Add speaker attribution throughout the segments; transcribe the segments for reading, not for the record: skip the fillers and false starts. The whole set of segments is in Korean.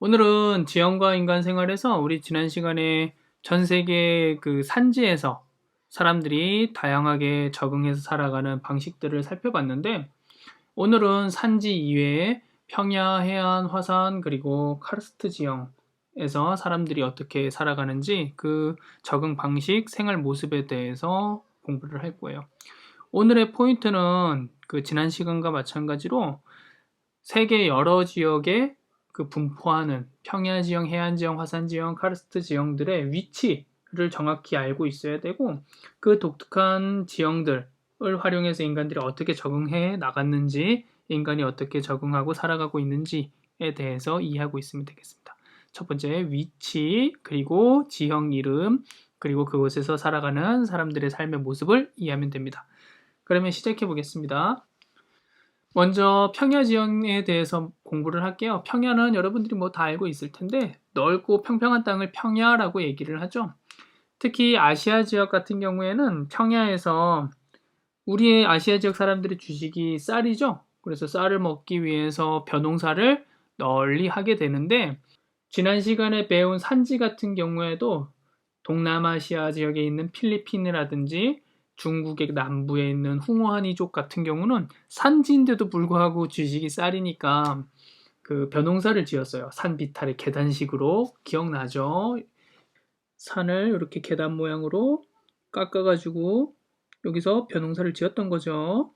Speaker 1: 오늘은 지형과 인간 생활에서 우리 지난 시간에 전 세계 그 산지에서 사람들이 다양하게 적응해서 살아가는 방식들을 살펴봤는데, 오늘은 산지 이외에 평야, 해안, 화산, 그리고 카르스트 지형에서 사람들이 어떻게 살아가는지 그 적응 방식, 생활 모습에 대해서 공부를 할 거예요. 오늘의 포인트는 그 지난 시간과 마찬가지로 세계 여러 지역에 그 분포하는 평야 지형, 해안 지형, 화산 지형, 카르스트 지형들의 위치를 정확히 알고 있어야 되고, 그 독특한 지형들을 활용해서 인간들이 어떻게 적응해 나갔는지, 인간이 어떻게 적응하고 살아가고 있는지에 대해서 이해하고 있으면 되겠습니다. 첫 번째, 위치, 그리고 지형 이름, 그리고 그곳에서 살아가는 사람들의 삶의 모습을 이해하면 됩니다. 그러면 시작해 보겠습니다. 먼저 평야 지형에 대해서 공부를 할게요. 평야는 여러분들이 뭐 다 알고 있을 텐데, 넓고 평평한 땅을 평야라고 얘기를 하죠. 특히 아시아 지역 같은 경우에는 평야에서 우리의 아시아 지역 사람들의 주식이 쌀이죠. 그래서 쌀을 먹기 위해서 벼농사를 널리 하게 되는데, 지난 시간에 배운 산지 같은 경우에도 동남아시아 지역에 있는 필리핀이라든지 중국의 남부에 있는 흥화한이족 같은 경우는 산지인데도 불구하고 주식이 쌀이니까 그 벼농사를 지었어요. 산 비탈의 계단식으로. 기억나죠? 산을 이렇게 계단 모양으로 깎아가지고 여기서 벼농사를 지었던 거죠.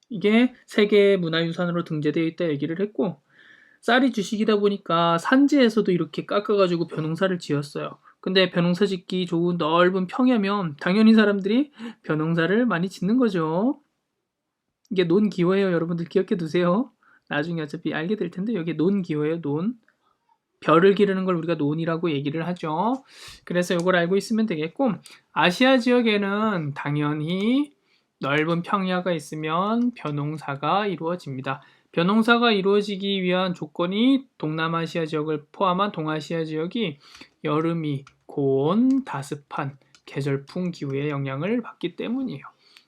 Speaker 1: 이게 세계 문화유산으로 등재되어 있다 얘기를 했고, 쌀이 주식이다 보니까 산지에서도 이렇게 깎아가지고 벼농사를 지었어요. 근데 벼농사 짓기 좋은 넓은 평야면 당연히 사람들이 벼농사를 많이 짓는 거죠. 이게 논기호예요. 여러분들 기억해 두세요. 나중에 어차피 알게 될 텐데 여기 논기호예요. 논. 벼를 기르는 걸 우리가 논이라고 얘기를 하죠. 그래서 이걸 알고 있으면 되겠고, 아시아 지역에는 당연히 넓은 평야가 있으면 벼농사가 이루어집니다. 벼농사가 이루어지기 위한 조건이 동남아시아 지역을 포함한 동아시아 지역이 여름이 고온, 다습한 계절풍 기후의 영향을 받기 때문이에요.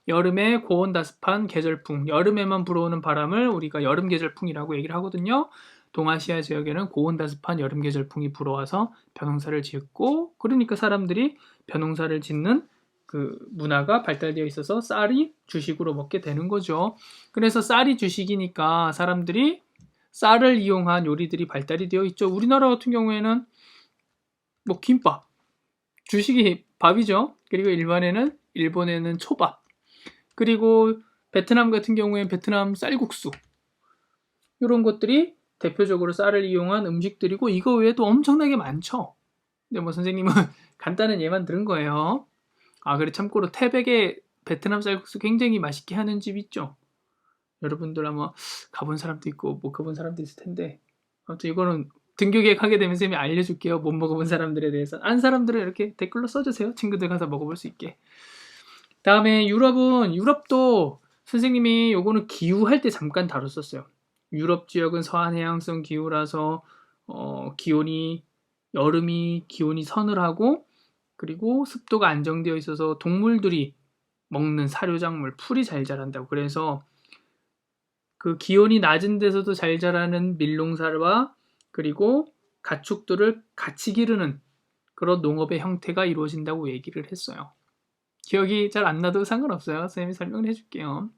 Speaker 1: 여름에 고온, 다습한 계절풍, 여름에만 불어오는 바람을 우리가 여름 계절풍이라고 얘기를 하거든요. 동아시아 지역에는 고온 다습한 여름 계절풍이 불어와서 벼농사를 짓고, 그러니까 사람들이 벼농사를 짓는 그 문화가 발달되어 있어서 쌀이 주식으로 먹게 되는 거죠. 그래서 쌀이 주식이니까 사람들이 쌀을 이용한 요리들이 발달이 되어 있죠. 우리나라 같은 경우에는 뭐 김밥, 주식이 밥이죠. 그리고 일본에는 초밥, 그리고 베트남 같은 경우에는 베트남 쌀국수, 이런 것들이 대표적으로 쌀을 이용한 음식들이고, 이거 외에도 엄청나게 많죠. 근데 뭐 선생님은 간단한 예만 들은 거예요. 아, 그래, 참고로 태백에 베트남 쌀국수 굉장히 맛있게 하는 집 있죠. 여러분들 아마 가본 사람도 있고 못 가본 사람도 있을 텐데, 아무튼 이거는 등교계획 하게 되면 쌤이 알려줄게요. 못 먹어본 사람들에 대해서. 안 사람들은 이렇게 댓글로 써주세요. 친구들 가서 먹어볼 수 있게. 다음에 유럽도 선생님이 요거는 기후할 때 잠깐 다뤘었어요. 유럽 지역은 서한해양성 기후라서 여름이 기온이 서늘하고, 그리고 습도가 안정되어 있어서 동물들이 먹는 사료작물 풀이 잘 자란다고. 그래서 그 기온이 낮은 데서도 잘 자라는 밀농사와 그리고 가축들을 같이 기르는 그런 농업의 형태가 이루어진다고 얘기를 했어요. 기억이 잘 안 나도 상관없어요. 선생님이 설명을 해줄게요.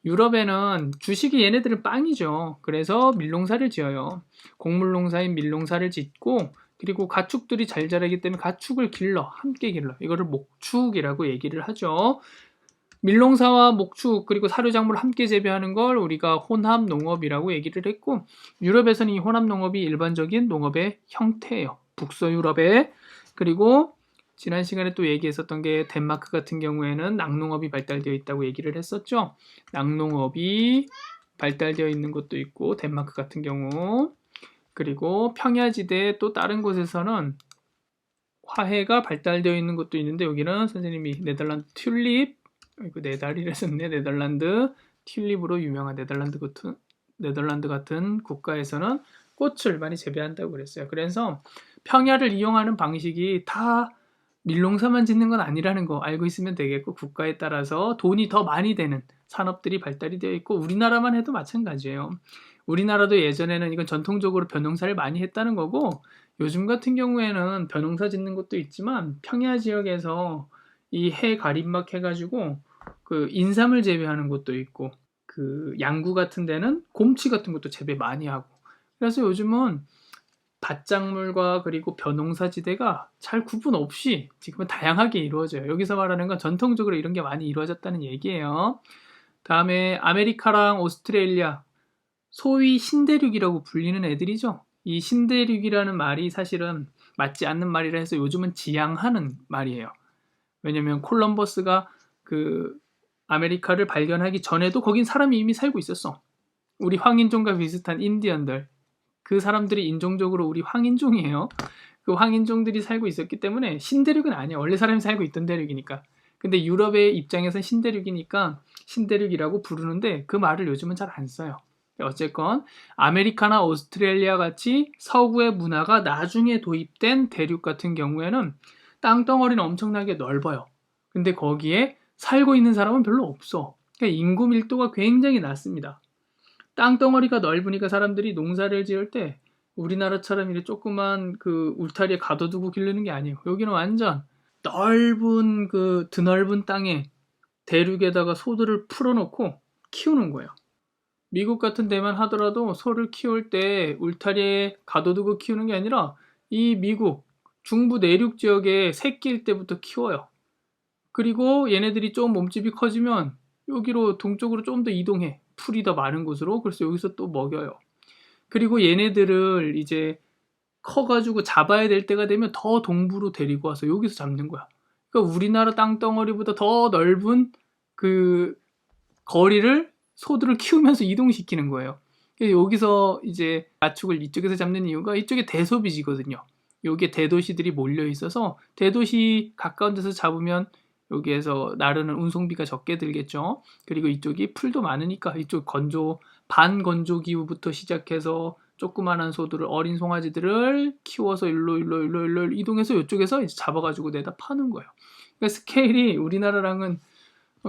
Speaker 1: 유럽에는 주식이, 얘네들은 빵이죠. 그래서 밀농사를 지어요. 곡물농사인 밀농사를 짓고, 그리고 가축들이 잘 자라기 때문에 가축을 함께 길러. 이거를 목축이라고 얘기를 하죠. 밀농사와 목축, 그리고 사료작물을 함께 재배하는 걸 우리가 혼합농업이라고 얘기를 했고, 유럽에서는 이 혼합농업이 일반적인 농업의 형태예요. 북서유럽에. 그리고 지난 시간에 또 얘기했었던 게 덴마크 같은 경우에는 낙농업이 발달되어 있다고 얘기를 했었죠. 낙농업이 발달되어 있는 곳도 있고, 덴마크 같은 경우. 그리고 평야지대 또 다른 곳에서는 화훼가 발달되어 있는 곳도 있는데, 여기는 선생님이 네덜란드 네덜란드 튤립으로 유명한 네덜란드 같은 국가에서는 꽃을 많이 재배한다고 그랬어요. 그래서 평야를 이용하는 방식이 다 밀농사만 짓는 건 아니라는 거 알고 있으면 되겠고, 국가에 따라서 돈이 더 많이 되는 산업들이 발달이 되어 있고, 우리나라만 해도 마찬가지예요. 우리나라도 예전에는 이건 전통적으로 벼농사를 많이 했다는 거고, 요즘 같은 경우에는 벼농사 짓는 것도 있지만 평야 지역에서 이 해 가림막 해가지고 그 인삼을 재배하는 곳도 있고, 그 양구 같은 데는 곰치 같은 것도 재배 많이 하고, 그래서 요즘은 밭작물과 그리고 벼농사지대가 잘 구분 없이 지금은 다양하게 이루어져요. 여기서 말하는 건 전통적으로 이런 게 많이 이루어졌다는 얘기예요. 다음에 아메리카랑 오스트레일리아, 소위 신대륙이라고 불리는 애들이죠. 이 신대륙이라는 말이 사실은 맞지 않는 말이라 해서 요즘은 지양하는 말이에요. 왜냐면 콜럼버스가 그 아메리카를 발견하기 전에도 거긴 사람이 이미 살고 있었어. 우리 황인종과 비슷한 인디언들, 그 사람들이 인종적으로 우리 황인종이에요. 그 황인종들이 살고 있었기 때문에 신대륙은 아니야. 원래 사람이 살고 있던 대륙이니까. 근데 유럽의 입장에서 신대륙이니까 신대륙이라고 부르는데 그 말을 요즘은 잘 안 써요. 어쨌건 아메리카나 오스트레일리아 같이 서구의 문화가 나중에 도입된 대륙 같은 경우에는 땅덩어리는 엄청나게 넓어요. 근데 거기에 살고 있는 사람은 별로 없어. 그러니까 인구 밀도가 굉장히 낮습니다. 땅덩어리가 넓으니까 사람들이 농사를 지을 때 우리나라처럼 이렇게 조그만 그 울타리에 가둬두고 기르는 게 아니에요. 여기는 완전 넓은 그 드넓은 땅에 대륙에다가 소들을 풀어놓고 키우는 거예요. 미국 같은 데만 하더라도 소를 키울 때 울타리에 가둬두고 키우는 게 아니라 이 미국 중부 내륙 지역에 새끼일 때부터 키워요. 그리고 얘네들이 좀 몸집이 커지면 여기로 동쪽으로 좀 더 이동해. 풀이 더 많은 곳으로. 그래서 여기서 또 먹여요. 그리고 얘네들을 이제 커가지고 잡아야 될 때가 되면 더 동부로 데리고 와서 여기서 잡는 거야. 그러니까 우리나라 땅덩어리보다 더 넓은 그 거리를 소들을 키우면서 이동시키는 거예요. 여기서 이제 가축을 이쪽에서 잡는 이유가 이쪽에 대소비지거든요. 여기에 대도시들이 몰려 있어서 대도시 가까운 데서 잡으면 여기에서 나르는 운송비가 적게 들겠죠. 그리고 이쪽이 풀도 많으니까 이쪽 건조, 반건조 기후부터 시작해서 조그만한 소들을, 어린 송아지들을 키워서 일로 이동해서 이쪽에서 이제 잡아가지고 내다 파는 거예요. 그러니까 스케일이 우리나라랑은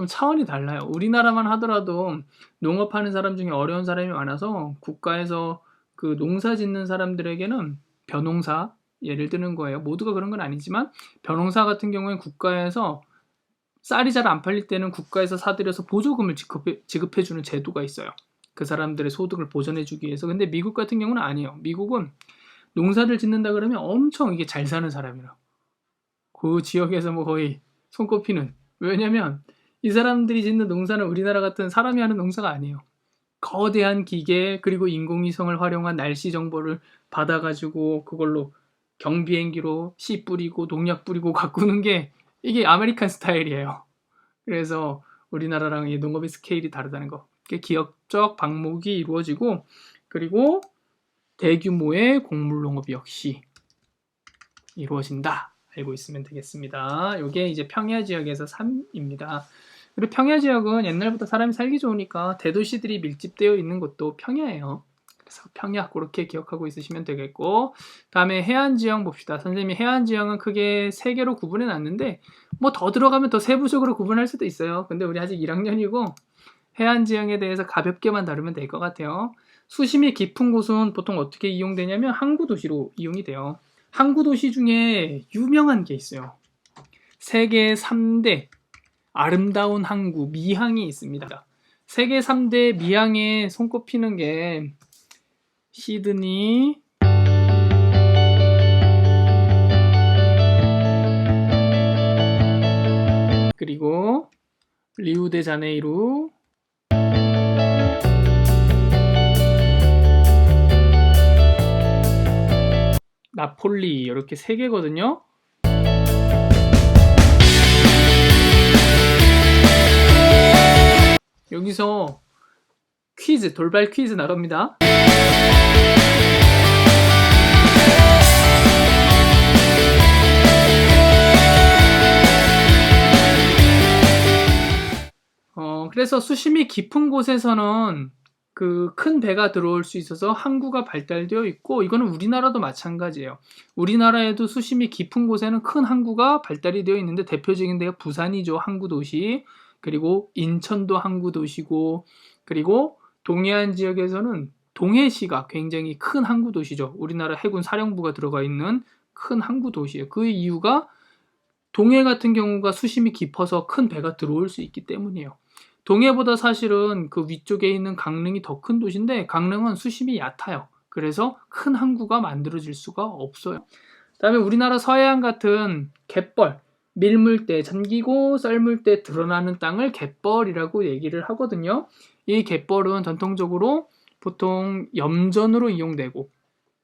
Speaker 1: 차원이 달라요. 우리나라만 하더라도 농업하는 사람 중에 어려운 사람이 많아서 국가에서 그 농사 짓는 사람들에게는 벼농사, 예를 드는 거예요. 모두가 그런 건 아니지만 벼농사 같은 경우에는 국가에서 쌀이 잘 안 팔릴 때는 국가에서 사들여서 보조금을 지급해주는 제도가 있어요. 그 사람들의 소득을 보전해주기 위해서. 근데 미국 같은 경우는 아니에요. 미국은 농사를 짓는다 그러면 엄청 이게 잘 사는 사람이라. 그 지역에서 뭐 거의 손꼽히는. 왜냐면 이 사람들이 짓는 농사는 우리나라 같은 사람이 하는 농사가 아니에요. 거대한 기계 그리고 인공위성을 활용한 날씨 정보를 받아가지고 그걸로 경비행기로 씨 뿌리고 농약 뿌리고 가꾸는 게 이게 아메리칸 스타일이에요. 그래서 우리나라랑 이 농업의 스케일이 다르다는 거. 기업적 방목이 이루어지고 그리고 대규모의 곡물 농업 역시 이루어진다. 알고 있으면 되겠습니다. 이게 이제 평야 지역에서 3입니다. 그리고 평야 지역은 옛날부터 사람이 살기 좋으니까 대도시들이 밀집되어 있는 곳도 평야예요. 그래서 평야 그렇게 기억하고 있으시면 되겠고, 다음에 해안 지형 봅시다. 선생님이 해안 지형은 크게 3개로 구분해 놨는데 뭐 더 들어가면 더 세부적으로 구분할 수도 있어요. 근데 우리 아직 1학년이고 해안 지형에 대해서 가볍게만 다루면 될 것 같아요. 수심이 깊은 곳은 보통 어떻게 이용되냐면 항구 도시로 이용이 돼요. 항구 도시 중에 유명한 게 있어요. 세계 3대 아름다운 항구 미항이 있습니다. 세계 3대 미항에 손꼽히는 게 시드니, 그리고 리우데자네이루, 나폴리, 이렇게 3개거든요. 여기서 퀴즈, 돌발 퀴즈 나갑니다. 그래서 수심이 깊은 곳에서는 그 큰 배가 들어올 수 있어서 항구가 발달되어 있고, 이거는 우리나라도 마찬가지예요. 우리나라에도 수심이 깊은 곳에는 큰 항구가 발달이 되어 있는데, 대표적인 데가 부산이죠. 항구 도시. 그리고 인천도 항구 도시고, 그리고 동해안 지역에서는 동해시가 굉장히 큰 항구 도시죠. 우리나라 해군 사령부가 들어가 있는 큰 항구 도시예요. 그 이유가 동해 같은 경우가 수심이 깊어서 큰 배가 들어올 수 있기 때문이에요. 동해보다 사실은 그 위쪽에 있는 강릉이 더 큰 도시인데, 강릉은 수심이 얕아요. 그래서 큰 항구가 만들어질 수가 없어요. 그다음에 우리나라 서해안 같은 갯벌, 밀물 때 잠기고 썰물 때 드러나는 땅을 갯벌이라고 얘기를 하거든요. 이 갯벌은 전통적으로 보통 염전으로 이용되고,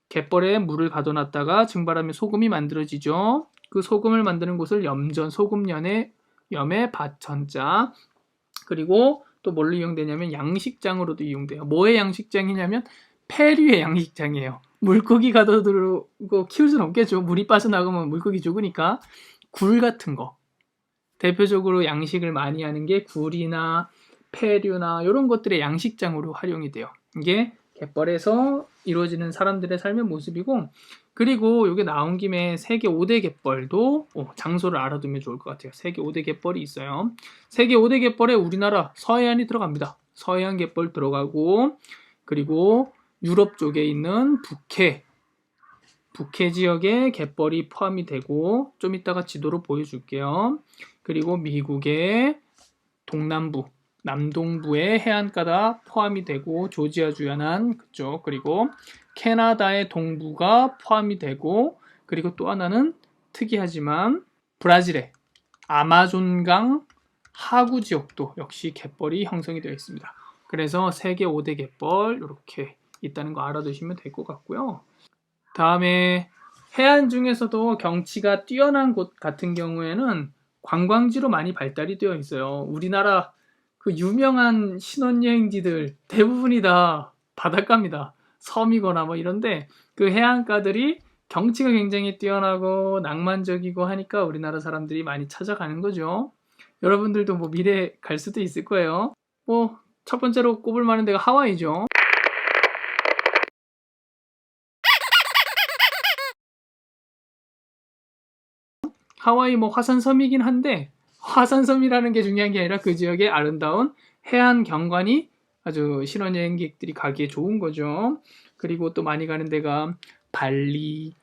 Speaker 1: 갯벌에 물을 가둬놨다가 증발하면 소금이 만들어지죠. 그 소금을 만드는 곳을 염전, 소금연의 염의 밭전자. 그리고 또 뭘로 이용되냐면 양식장으로도 이용돼요. 뭐의 양식장이냐면 폐류의 양식장이에요. 물고기 가둬두고 키울 수는 없겠죠. 물이 빠져나가면 물고기 죽으니까. 굴 같은 거. 대표적으로 양식을 많이 하는 게 굴이나 폐류나 이런 것들의 양식장으로 활용이 돼요. 이게 갯벌에서 이루어지는 사람들의 삶의 모습이고, 그리고 이게 나온 김에 세계 5대 갯벌도 장소를 알아두면 좋을 것 같아요. 세계 5대 갯벌이 있어요. 세계 5대 갯벌에 우리나라 서해안이 들어갑니다. 서해안 갯벌 들어가고, 그리고 유럽 쪽에 있는 북해 지역의 갯벌이 포함이 되고, 좀 이따가 지도로 보여줄게요. 그리고 미국의 동남부, 남동부의 해안가가 포함이 되고, 조지아주 연안 그쪽, 그리고 캐나다의 동부가 포함이 되고, 그리고 또 하나는 특이하지만 브라질의 아마존강 하구 지역도 역시 갯벌이 형성이 되어 있습니다. 그래서 세계 5대 갯벌 이렇게 있다는 거 알아두시면 될 것 같고요. 다음에 해안 중에서도 경치가 뛰어난 곳 같은 경우에는 관광지로 많이 발달이 되어 있어요. 우리나라 그 유명한 신혼여행지들 대부분이 다 바닷가입니다. 섬이거나 뭐 이런데, 그 해안가들이 경치가 굉장히 뛰어나고 낭만적이고 하니까 우리나라 사람들이 많이 찾아가는 거죠. 여러분들도 뭐 미래에 갈 수도 있을 거예요. 뭐 첫 번째로 꼽을 만한 데가 하와이죠. 하와이 뭐 화산섬이긴 한데, 화산섬이라는 게 중요한 게 아니라 그 지역의 아름다운 해안 경관이 아주 신혼여행객들이 가기에 좋은 거죠. 그리고 또 많이 가는 데가 발리,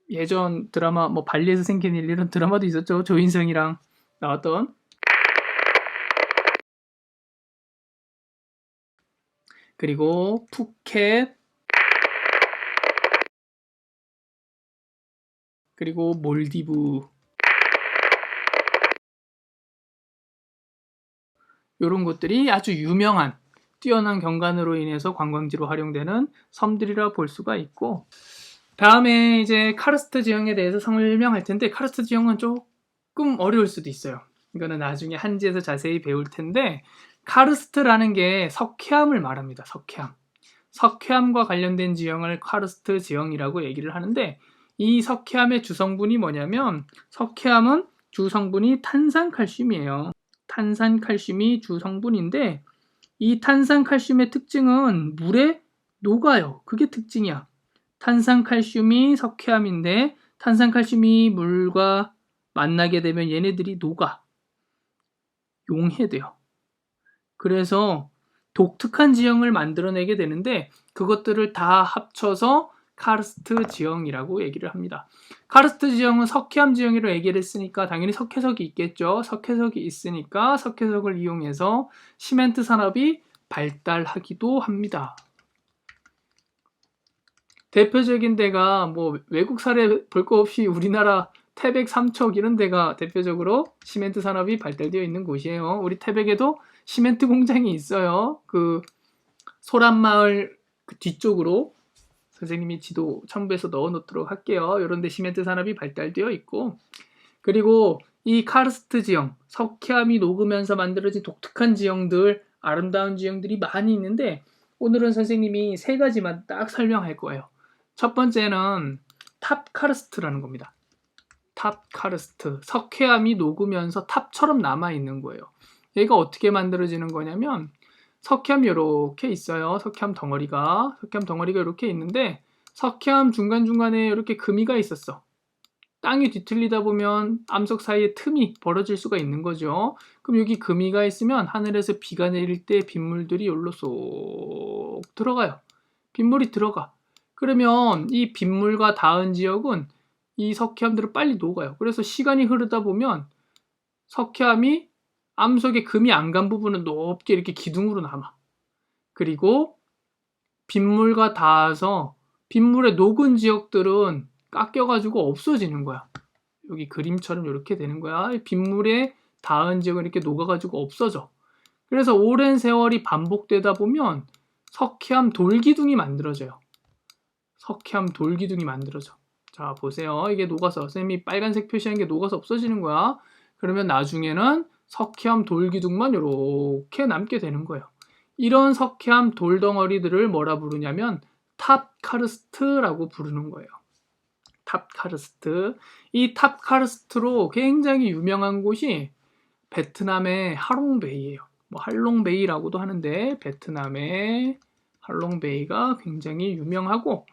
Speaker 1: 예전 드라마 뭐 발리에서 생긴 일, 이런 드라마도 있었죠. 조인성이랑 나왔던. 그리고 푸켓, 그리고 몰디브, 이런 곳들이 아주 유명한 뛰어난 경관으로 인해서 관광지로 활용되는 섬들이라 볼 수가 있고, 다음에 이제 카르스트 지형에 대해서 설명할 텐데, 카르스트 지형은 조금 어려울 수도 있어요. 이거는 나중에 한지에서 자세히 배울 텐데, 카르스트라는 게 석회암을 말합니다. 석회암과 관련된 지형을 카르스트 지형이라고 얘기를 하는데, 이 석회암의 주성분이 뭐냐면, 석회암은 주성분이 탄산칼슘이에요. 탄산칼슘이 주성분인데, 이 탄산칼슘의 특징은 물에 녹아요. 그게 특징이야. 탄산칼슘이 석회암인데, 탄산칼슘이 물과 만나게 되면 얘네들이 녹아 용해돼요. 그래서 독특한 지형을 만들어내게 되는데, 그것들을 다 합쳐서 카르스트 지형이라고 얘기를 합니다. 카르스트 지형은 석회암 지형이라고 얘기를 했으니까 당연히 석회석이 있겠죠. 석회석이 있으니까 석회석을 이용해서 시멘트 산업이 발달하기도 합니다. 대표적인 데가 뭐 외국 사례 볼 거 없이 우리나라 태백, 삼척 이런 데가 대표적으로 시멘트 산업이 발달되어 있는 곳이에요. 우리 태백에도 시멘트 공장이 있어요. 그 소란마을 그 뒤쪽으로 선생님이 지도 첨부해서 넣어 놓도록 할게요. 이런 데 시멘트 산업이 발달되어 있고, 그리고 이 카르스트 지형, 석회암이 녹으면서 만들어진 독특한 지형들, 아름다운 지형들이 많이 있는데, 오늘은 선생님이 세 가지만 딱 설명할 거예요. 첫 번째는 탑 카르스트라는 겁니다. 탑 카르스트. 석회암이 녹으면서 탑처럼 남아있는 거예요. 얘가 어떻게 만들어지는 거냐면 석회암이 이렇게 있어요. 석회암 덩어리가 이렇게 있는데 석회암 중간중간에 이렇게 금이가 있었어. 땅이 뒤틀리다 보면 암석 사이에 틈이 벌어질 수가 있는 거죠. 그럼 여기 금이가 있으면 하늘에서 비가 내릴 때 빗물들이 여기로 쏙 들어가요. 빗물이 들어가. 그러면 이 빗물과 닿은 지역은 이 석회암들은 빨리 녹아요. 그래서 시간이 흐르다 보면 석회암이 암석에 금이 안 간 부분은 높게 이렇게 기둥으로 남아. 그리고 빗물과 닿아서 빗물에 녹은 지역들은 깎여가지고 없어지는 거야. 여기 그림처럼 이렇게 되는 거야. 빗물에 닿은 지역은 이렇게 녹아가지고 없어져. 그래서 오랜 세월이 반복되다 보면 석회암 돌기둥이 만들어져요. 석회암 돌기둥이 만들어져. 자, 보세요. 이게 녹아서, 쌤이 빨간색 표시한 게 녹아서 없어지는 거야. 그러면 나중에는 석회암 돌기둥만 이렇게 남게 되는 거예요. 이런 석회암 돌덩어리들을 뭐라 부르냐면 탑카르스트라고 부르는 거예요. 탑카르스트. 이 탑카르스트로 굉장히 유명한 곳이 베트남의 하롱베이예요. 뭐 할롱베이라고도 하는데 베트남의 할롱베이가 굉장히 유명하고,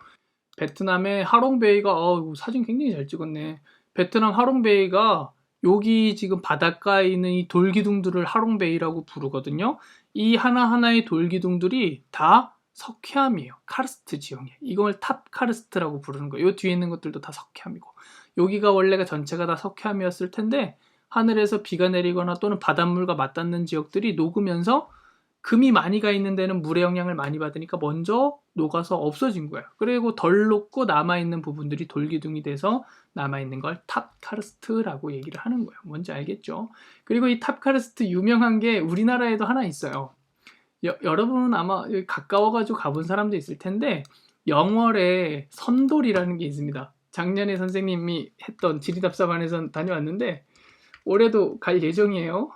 Speaker 1: 베트남의 하롱베이가 사진 굉장히 잘 찍었네. 베트남 하롱베이가 여기 지금 바닷가에 있는 이 돌기둥들을 하롱베이라고 부르거든요. 이 하나하나의 돌기둥들이 다 석회암이에요. 카르스트 지형이에요. 이걸 탑 카르스트라고 부르는 거예요. 이 뒤에 있는 것들도 다 석회암이고, 여기가 원래가 전체가 다 석회암이었을 텐데 하늘에서 비가 내리거나 또는 바닷물과 맞닿는 지역들이 녹으면서 금이 많이 가 있는 데는 물의 영향을 많이 받으니까 먼저 녹아서 없어진 거예요. 그리고 덜 녹고 남아있는 부분들이 돌기둥이 돼서 남아있는 걸 탑카르스트라고 얘기를 하는 거예요. 뭔지 알겠죠? 그리고 이 탑카르스트 유명한 게 우리나라에도 하나 있어요. 여러분은 아마 여기 가까워가지고 가본 사람도 있을 텐데 영월에 선돌이라는 게 있습니다. 작년에 선생님이 했던 지리답사반에서 다녀왔는데 올해도 갈 예정이에요.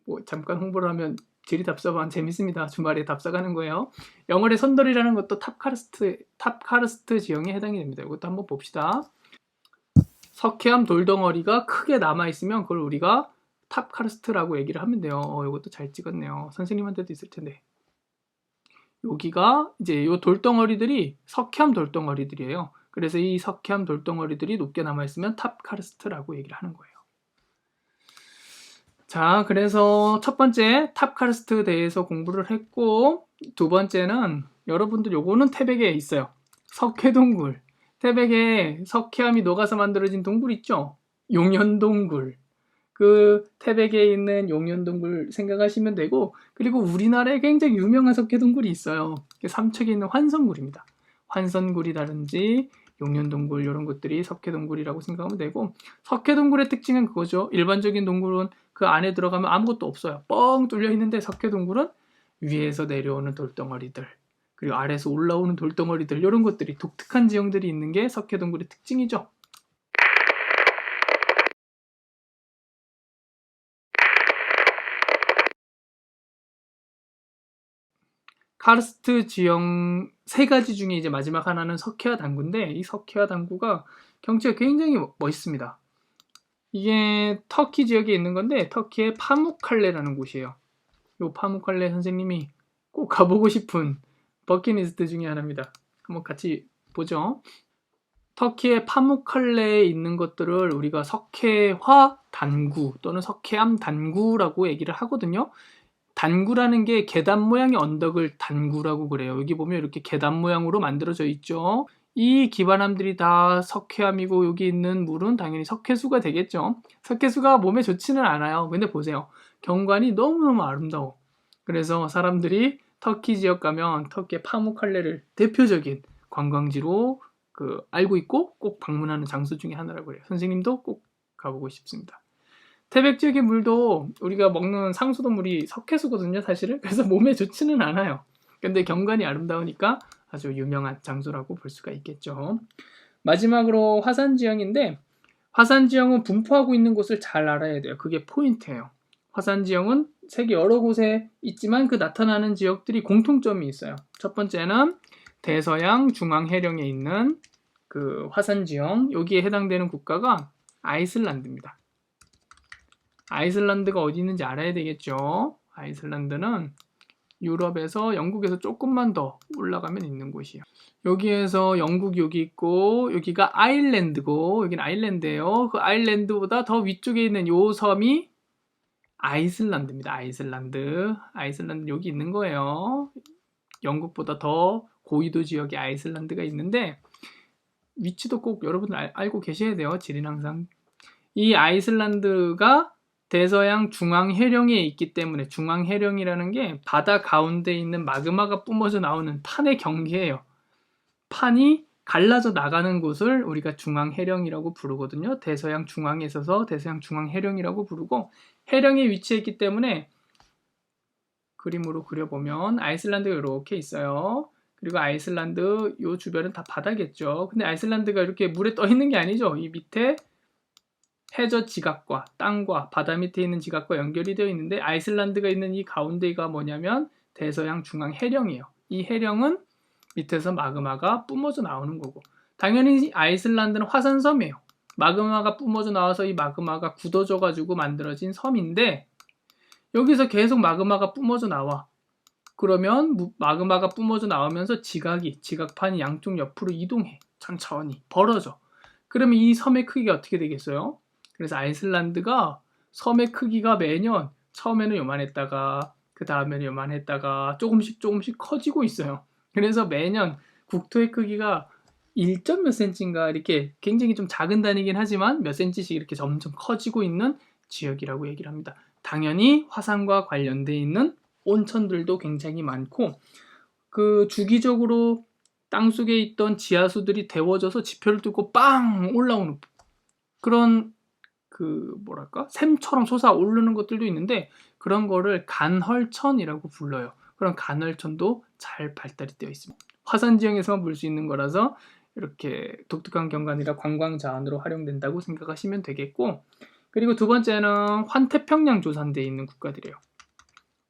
Speaker 1: 뭐 잠깐 홍보를 하면 지리답사반 재밌습니다. 주말에 답사 가는 거예요. 영월의 선돌이라는 것도 탑카르스트 지형에 해당이 됩니다. 이것도 한번 봅시다. 석회암 돌덩어리가 크게 남아있으면 그걸 우리가 탑카르스트라고 얘기를 하면 돼요. 이것도 잘 찍었네요. 선생님한테도 있을 텐데. 여기가 이제 이 돌덩어리들이 석회암 돌덩어리들이에요. 그래서 이 석회암 돌덩어리들이 높게 남아있으면 탑카르스트라고 얘기를 하는 거예요. 자, 그래서 첫 번째 탑카르스트에 대해서 공부를 했고, 두 번째는 여러분들 요거는 태백에 있어요. 석회동굴. 태백에 석회암이 녹아서 만들어진 동굴 있죠? 용현동굴. 그 태백에 있는 용현동굴 생각하시면 되고, 그리고 우리나라에 굉장히 유명한 석회동굴이 있어요. 삼척에 있는 환선굴입니다. 환선굴이라든지 용현동굴 이런 것들이 석회동굴이라고 생각하면 되고, 석회동굴의 특징은 그거죠. 일반적인 동굴은 그 안에 들어가면 아무것도 없어요. 뻥 뚫려 있는데 석회동굴은 위에서 내려오는 돌덩어리들, 그리고 아래에서 올라오는 돌덩어리들, 이런 것들이 독특한 지형들이 있는 게 석회동굴의 특징이죠. 카르스트 지형 세 가지 중에 이제 마지막 하나는 석회화 당구인데, 이 석회화 당구가 경치가 굉장히 멋있습니다. 이게 터키 지역에 있는 건데 터키의 파묵칼레라는 곳이에요. 요 파묵칼레 선생님이 꼭 가보고 싶은 버킷리스트 중에 하나입니다. 한번 같이 보죠. 터키의 파묵칼레에 있는 것들을 우리가 석회화 단구 또는 석회암 단구라고 얘기를 하거든요. 단구라는 게 계단 모양의 언덕을 단구라고 그래요. 여기 보면 이렇게 계단 모양으로 만들어져 있죠. 이 기반암들이 다 석회암이고 여기 있는 물은 당연히 석회수가 되겠죠. 석회수가 몸에 좋지는 않아요. 근데 보세요. 경관이 너무너무 아름다워. 그래서 사람들이 터키 지역 가면 터키의 파묵칼레를 대표적인 관광지로 알고 있고 꼭 방문하는 장소 중에 하나라고 해요. 선생님도 꼭 가보고 싶습니다. 태백 지역의 물도 우리가 먹는 상수도 물이 석회수거든요, 사실은. 그래서 몸에 좋지는 않아요. 근데 경관이 아름다우니까 아주 유명한 장소라고 볼 수가 있겠죠. 마지막으로 화산 지형인데, 화산 지형은 분포하고 있는 곳을 잘 알아야 돼요. 그게 포인트예요. 화산 지형은 세계 여러 곳에 있지만 그 나타나는 지역들이 공통점이 있어요. 첫 번째는 대서양 중앙해령에 있는 그 화산 지형, 여기에 해당되는 국가가 아이슬란드입니다. 아이슬란드가 어디 있는지 알아야 되겠죠. 아이슬란드는 유럽에서 영국에서 조금만 더 올라가면 있는 곳이에요. 여기에서 영국 여기 있고 여기가 아일랜드고 여기는 아일랜드예요. 그 아일랜드보다 더 위쪽에 있는 요 섬이 아이슬란드입니다. 아이슬란드 여기 있는 거예요. 영국보다 더 고위도 지역에 아이슬란드가 있는데 위치도 꼭 여러분 알고 계셔야 돼요. 지리는 항상 이 아이슬란드가 대서양 중앙해령에 있기 때문에 중앙해령이라는 게 바다 가운데 있는 마그마가 뿜어져 나오는 판의 경계예요. 판이 갈라져 나가는 곳을 우리가 중앙해령이라고 부르거든요. 대서양 중앙에 있어서 대서양 중앙해령이라고 부르고 해령에 위치해 있기 때문에 그림으로 그려보면 아이슬란드가 이렇게 있어요. 그리고 아이슬란드 요 주변은 다 바다겠죠. 근데 아이슬란드가 이렇게 물에 떠 있는 게 아니죠. 이 밑에 해저 지각과 땅과 바다 밑에 있는 지각과 연결이 되어 있는데 아이슬란드가 있는 이 가운데가 뭐냐면 대서양 중앙 해령이에요. 이 해령은 밑에서 마그마가 뿜어져 나오는 거고 당연히 아이슬란드는 화산섬이에요. 마그마가 뿜어져 나와서 이 마그마가 굳어져 가지고 만들어진 섬인데 여기서 계속 마그마가 뿜어져 나와. 그러면 마그마가 뿜어져 나오면서 지각판이 양쪽 옆으로 이동해. 천천히 벌어져. 그러면 이 섬의 크기가 어떻게 되겠어요? 그래서 아이슬란드가 섬의 크기가 매년 처음에는 요만했다가 그 다음에는 요만했다가 조금씩 커지고 있어요. 그래서 매년 국토의 크기가 1점 몇 센치인가 이렇게 굉장히 좀 작은 단위긴 하지만 몇 센치씩 이렇게 점점 커지고 있는 지역이라고 얘기를 합니다. 당연히 화산과 관련돼 있는 온천들도 굉장히 많고 그 주기적으로 땅속에 있던 지하수들이 데워져서 지표를 뚫고 빵 올라오는 그런 샘처럼 솟아오르는 것들도 있는데 그런 거를 간헐천이라고 불러요. 그런 간헐천도 잘 발달이 되어 있습니다. 화산 지형에서만 볼 수 있는 거라서 이렇게 독특한 경관이라 관광 자원으로 활용된다고 생각하시면 되겠고 그리고 두 번째는 환태평양 조산대에 있는 국가들이에요.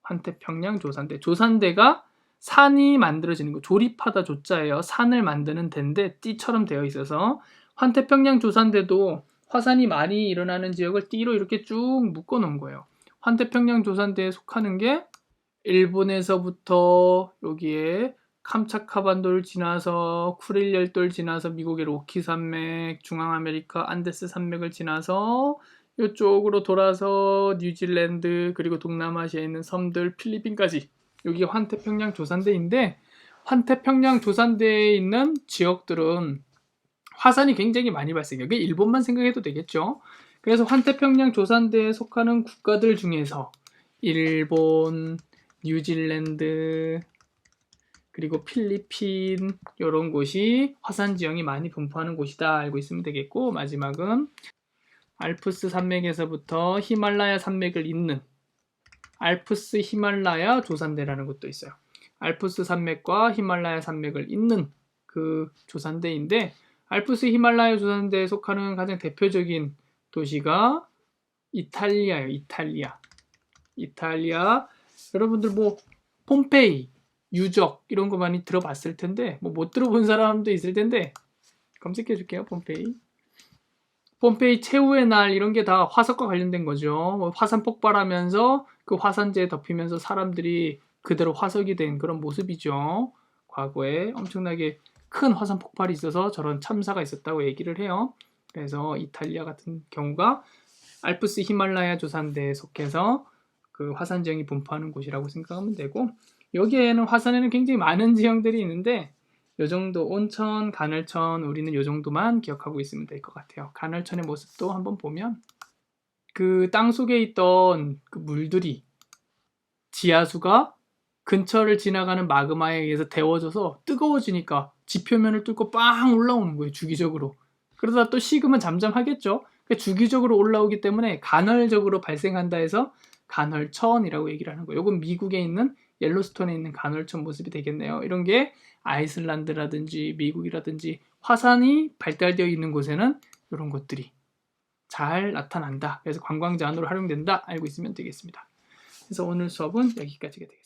Speaker 1: 환태평양 조산대. 조산대가 산이 만들어지는 거. 조립하다 조자예요. 산을 만드는 데인데 띠처럼 되어 있어서 환태평양 조산대도 화산이 많이 일어나는 지역을 띠로 이렇게 쭉 묶어 놓은 거예요. 환태평양 조산대에 속하는 게 일본에서부터 여기에 캄차카반도를 지나서 쿠릴 열도를 지나서 미국의 로키 산맥, 중앙아메리카 안데스 산맥을 지나서 이쪽으로 돌아서 뉴질랜드 그리고 동남아시아에 있는 섬들 필리핀까지 여기가 환태평양 조산대인데 환태평양 조산대에 있는 지역들은 화산이 굉장히 많이 발생해요. 그게 일본만 생각해도 되겠죠. 그래서 환태평양 조산대에 속하는 국가들 중에서 일본, 뉴질랜드, 그리고 필리핀 이런 곳이 화산 지형이 많이 분포하는 곳이다 알고 있으면 되겠고 마지막은 알프스 산맥에서부터 히말라야 산맥을 잇는 알프스 히말라야 조산대라는 것도 있어요. 알프스 산맥과 히말라야 산맥을 잇는 그 조산대인데 알프스 히말라야 조산대에 속하는 가장 대표적인 도시가 이탈리아예요. 이탈리아. 여러분들 뭐 폼페이, 유적 이런 거 많이 들어봤을 텐데 뭐 못 들어본 사람도 있을 텐데 검색해 줄게요. 폼페이 최후의 날 이런 게 다 화석과 관련된 거죠. 화산 폭발하면서 그 화산재에 덮이면서 사람들이 그대로 화석이 된 그런 모습이죠. 과거에 엄청나게 큰 화산 폭발이 있어서 저런 참사가 있었다고 얘기를 해요. 그래서 이탈리아 같은 경우가 알프스 히말라야 조산대에 속해서 그 화산 지형이 분포하는 곳이라고 생각하면 되고 여기에는 화산에는 굉장히 많은 지형들이 있는데 요 정도 온천, 간헐천 우리는 요 정도만 기억하고 있으면 될 것 같아요. 간헐천의 모습도 한번 보면 그 땅속에 있던 그 물들이 지하수가 근처를 지나가는 마그마에 의해서 데워져서 뜨거워지니까 지표면을 뚫고 빵 올라오는 거예요. 주기적으로. 그러다 또 식으면 잠잠하겠죠. 그러니까 주기적으로 올라오기 때문에 간헐적으로 발생한다 해서 간헐천이라고 얘기를 하는 거예요. 이건 미국에 있는 옐로스톤에 있는 간헐천 모습이 되겠네요. 이런 게 아이슬란드라든지 미국이라든지 화산이 발달되어 있는 곳에는 이런 것들이 잘 나타난다. 그래서 관광자원으로 활용된다. 알고 있으면 되겠습니다. 그래서 오늘 수업은 여기까지가 되겠습니다.